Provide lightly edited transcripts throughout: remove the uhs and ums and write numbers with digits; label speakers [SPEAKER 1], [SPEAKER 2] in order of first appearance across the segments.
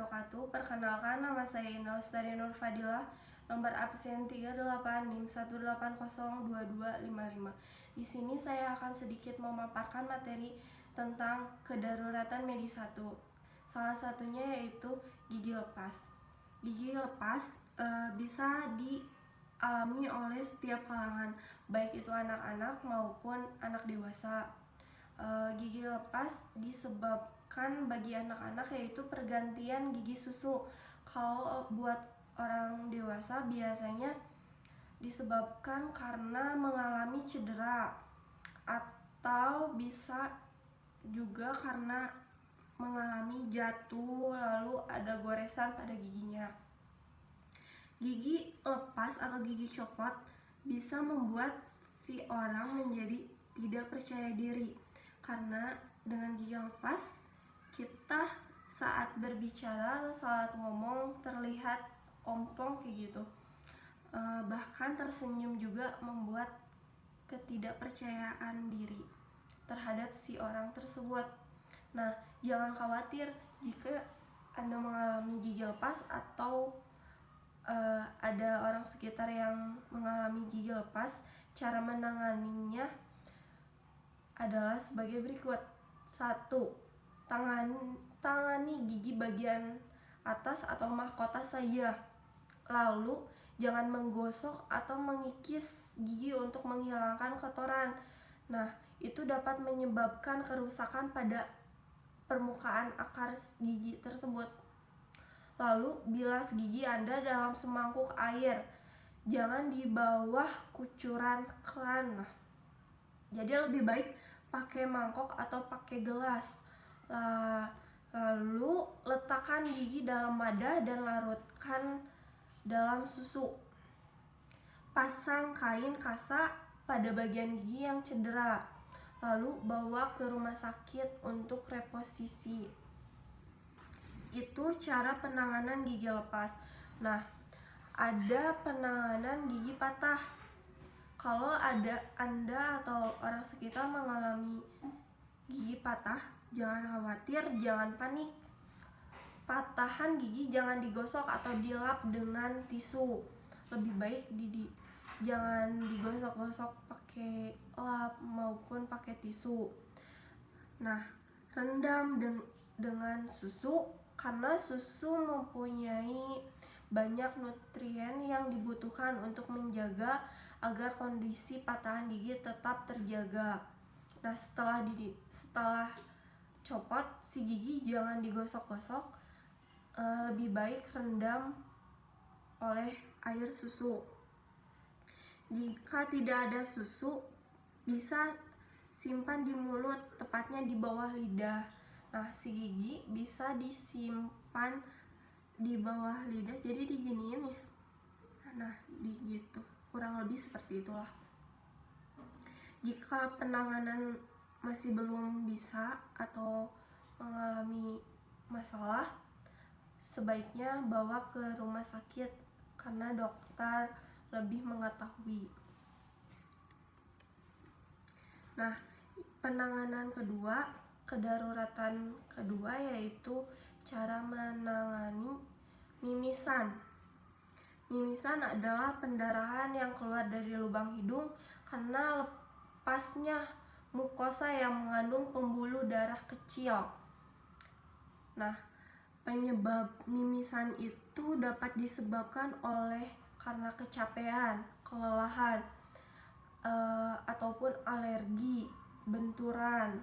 [SPEAKER 1] wabarakatuh. Perkenalkan, nama saya Inal Lestari Nur Fadilah, nomor absen 38 NIM 1802255. Di sini saya akan sedikit memaparkan materi tentang kedaruratan medis 1. Salah satunya yaitu gigi lepas. Gigi lepas bisa dialami oleh setiap kalangan, baik itu anak-anak maupun anak dewasa. Gigi lepas disebabkan bagi anak-anak yaitu pergantian gigi susu. Kalau buat orang dewasa biasanya disebabkan karena mengalami cedera atau bisa juga karena mengalami jatuh lalu ada goresan pada giginya. Gigi lepas atau gigi copot bisa membuat si orang menjadi tidak percaya diri, karena dengan gigi lepas kita saat berbicara atau saat ngomong terlihat ompong kayak gitu. Bahkan tersenyum juga membuat ketidakpercayaan diri terhadap si orang tersebut. Nah, jangan khawatir jika Anda mengalami gigi lepas atau ada orang sekitar yang mengalami gigi lepas. Cara menanganinya adalah sebagai berikut. 1. Tangani gigi bagian atas atau mahkota saja. Lalu jangan menggosok atau mengikis gigi untuk menghilangkan kotoran. Nah, itu dapat menyebabkan kerusakan pada permukaan akar gigi tersebut. Lalu bilas gigi Anda dalam semangkuk air, jangan di bawah kucuran kran. Jadi lebih baik pakai mangkok atau pakai gelas. Lalu letakkan gigi dalam wadah dan larutkan dalam susu. Pasang kain kasa pada bagian gigi yang cedera, lalu bawa ke rumah sakit untuk reposisi. Itu cara penanganan gigi lepas. Nah, ada penanganan gigi patah. Kalau ada Anda atau orang sekitar mengalami gigi patah, jangan khawatir, jangan panik. Patahan gigi jangan digosok atau dilap dengan tisu. Lebih baik jangan digosok-gosok pakai lap maupun pakai tisu. Nah, rendam dengan susu, karena susu mempunyai banyak nutrien yang dibutuhkan untuk menjaga agar kondisi patahan gigi tetap terjaga. Nah, setelah copot si gigi jangan digosok-gosok, lebih baik rendam oleh air susu. Jika tidak ada susu, bisa simpan di mulut, tepatnya di bawah lidah. Nah, si gigi bisa disimpan di bawah lidah, jadi diginiin ya. Nah, gitu. Kurang lebih seperti itulah. Jika penanganan masih belum bisa atau mengalami masalah, sebaiknya bawa ke rumah sakit karena dokter lebih mengetahui. Nah, penanganan kedua, kedaruratan kedua yaitu cara menangani mimisan. Mimisan adalah pendarahan yang keluar dari lubang hidung karena lepasnya mukosa yang mengandung pembuluh darah kecil. Nah, penyebab mimisan itu dapat disebabkan karena kecapean, kelelahan, ataupun alergi, benturan,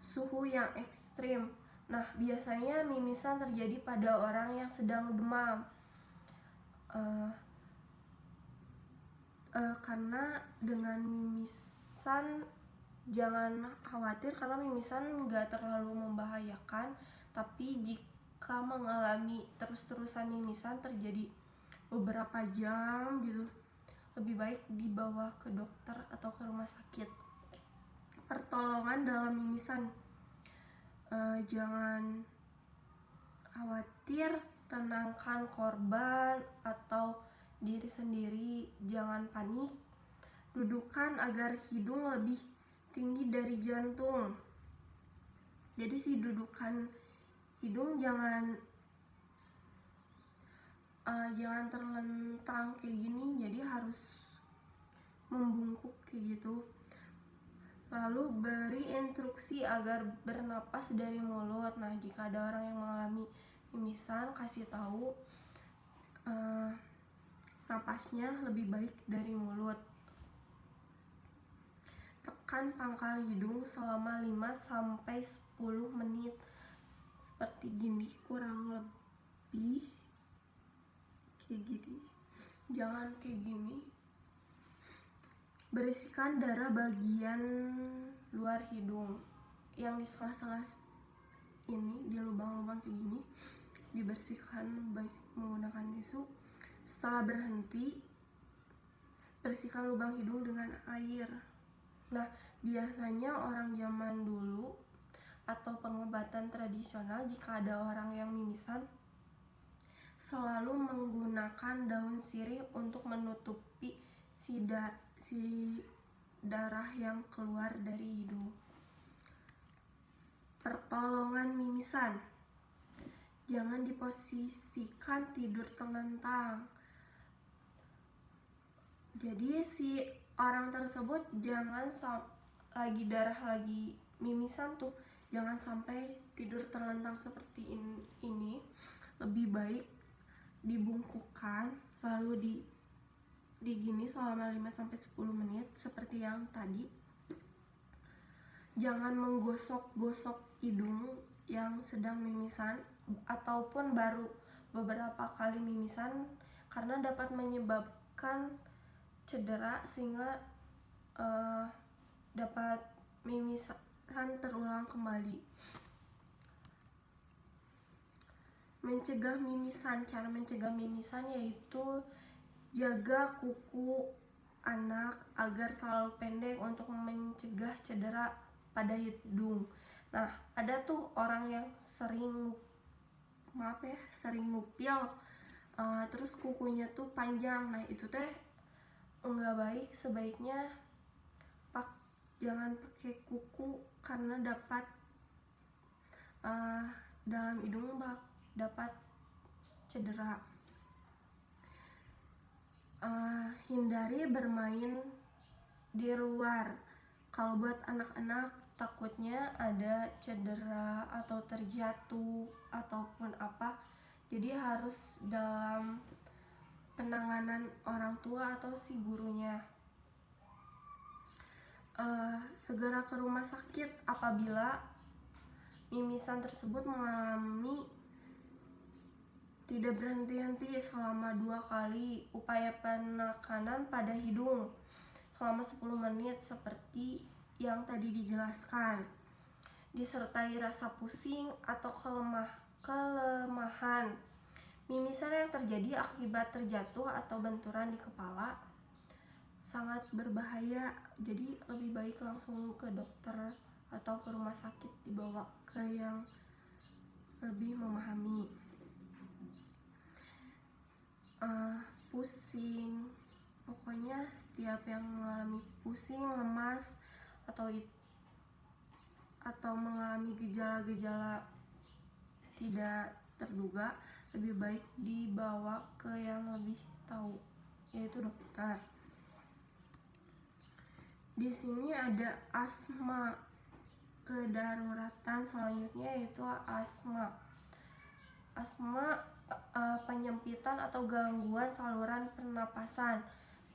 [SPEAKER 1] suhu yang ekstrim. Nah, biasanya mimisan terjadi pada orang yang sedang demam. Karena dengan mimisan jangan khawatir, karena mimisan nggak terlalu membahayakan, tapi jika mengalami terus-terusan mimisan terjadi beberapa jam gitu, lebih baik dibawa ke dokter atau ke rumah sakit. Pertolongan dalam mimisan, jangan khawatir, tenangkan korban atau diri sendiri, jangan panik. Dudukan agar hidung lebih tinggi dari jantung. Jadi si dudukan hidung jangan terlentang kayak gini, jadi harus membungkuk kayak gitu. Lalu beri instruksi agar bernapas dari mulut. Nah, jika ada orang yang mengalami mimisan, kasih tahu napasnya lebih baik dari mulut. Tekan pangkal hidung selama 5-10 menit. Seperti gini, kurang lebih kayak gini. Jangan kayak gini. Bersihkan darah bagian luar hidung yang di sela-sela ini, di lubang-lubang kayak gini, dibersihkan baik menggunakan tisu. Setelah berhenti, bersihkan lubang hidung dengan air. Nah, biasanya orang zaman dulu atau pengobatan tradisional, jika ada orang yang mimisan, selalu menggunakan daun sirih untuk menutupi si darah yang keluar dari hidung. Pertolongan mimisan. Jangan diposisikan tidur telentang. Jadi si orang tersebut jangan lagi darah lagi mimisan tuh, jangan sampai tidur terlentang seperti ini. Lebih baik dibungkukkan lalu di gini selama 5-10 menit seperti yang tadi. Jangan menggosok-gosok hidung yang sedang mimisan ataupun baru beberapa kali mimisan, karena dapat menyebabkan cedera sehingga dapat mimisan terulang kembali. Mencegah mimisan. Cara mencegah mimisan yaitu jaga kuku anak agar selalu pendek untuk mencegah cedera pada hidung. Nah, ada tuh orang yang sering ngupil, terus kukunya tuh panjang. Nah, itu teh enggak baik. Sebaiknya jangan pakai kuku karena dapat dalam hidung dapat cedera. Hindari bermain di luar. Kalau buat anak-anak, takutnya ada cedera atau terjatuh ataupun apa, jadi harus dalam penanganan orang tua atau si gurunya. Segera ke rumah sakit apabila mimisan tersebut mengalami tidak berhenti-henti selama 2 kali. Upaya penekanan pada hidung selama 10 menit seperti yang tadi dijelaskan. Disertai rasa pusing atau kelemahan. Mimisan yang terjadi akibat terjatuh atau benturan di kepala sangat berbahaya, jadi lebih baik langsung ke dokter atau ke rumah sakit, dibawa ke yang lebih memahami. Pusing, pokoknya setiap yang mengalami pusing, lemas atau mengalami gejala-gejala tidak terduga, lebih baik dibawa ke yang lebih tahu, yaitu dokter. Di sini ada asma. Kedaruratan selanjutnya yaitu asma. Asma penyempitan atau gangguan saluran pernapasan.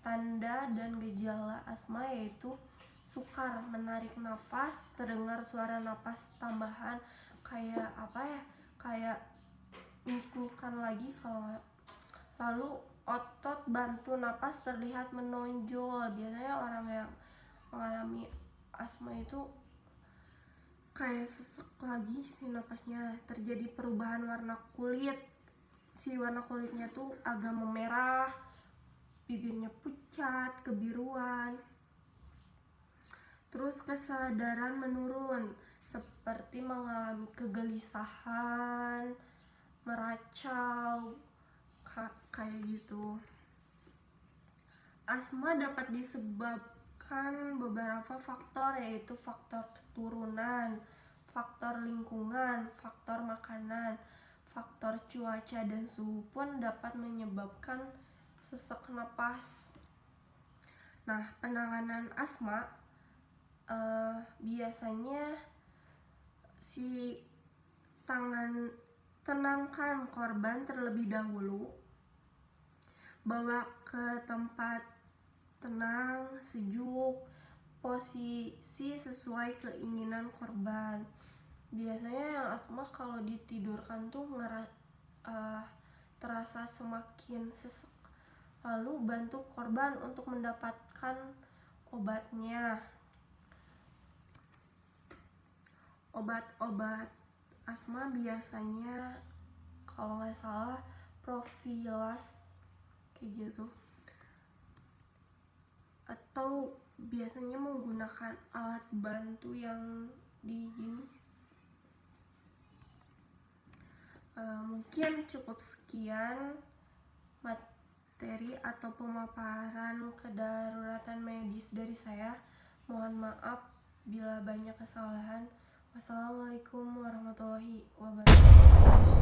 [SPEAKER 1] Tanda dan gejala asma yaitu sukar menarik nafas, terdengar suara napas tambahan kayak kayak mik-mikan lagi kalau nggak. Lalu otot bantu napas terlihat menonjol. Biasanya orang yang mengalami asma itu kayak sesek lagi si napasnya. Terjadi perubahan warna kulit. Si warna kulitnya tuh agak memerah, bibirnya pucat, kebiruan. Terus kesadaran menurun, seperti mengalami kegelisahan, meracau, kayak gitu. Asma dapat disebabkan beberapa faktor, yaitu faktor keturunan, faktor lingkungan, faktor makanan, faktor cuaca dan suhu pun dapat menyebabkan sesak napas. Nah, penanganan asma biasanya tenangkan korban terlebih dahulu, bawa ke tempat tenang, sejuk, posisi sesuai keinginan korban. Biasanya yang asma kalau ditidurkan tuh terasa semakin sesak. Lalu bantu korban untuk mendapatkan obatnya. Obat-obat asma biasanya kalau nggak salah Profilas kayak gitu, atau biasanya menggunakan alat bantu yang di gini. Mungkin cukup sekian materi atau pemaparan kedaruratan medis dari saya. Mohon maaf bila banyak kesalahan. Wassalamualaikum warahmatullahi wabarakatuh.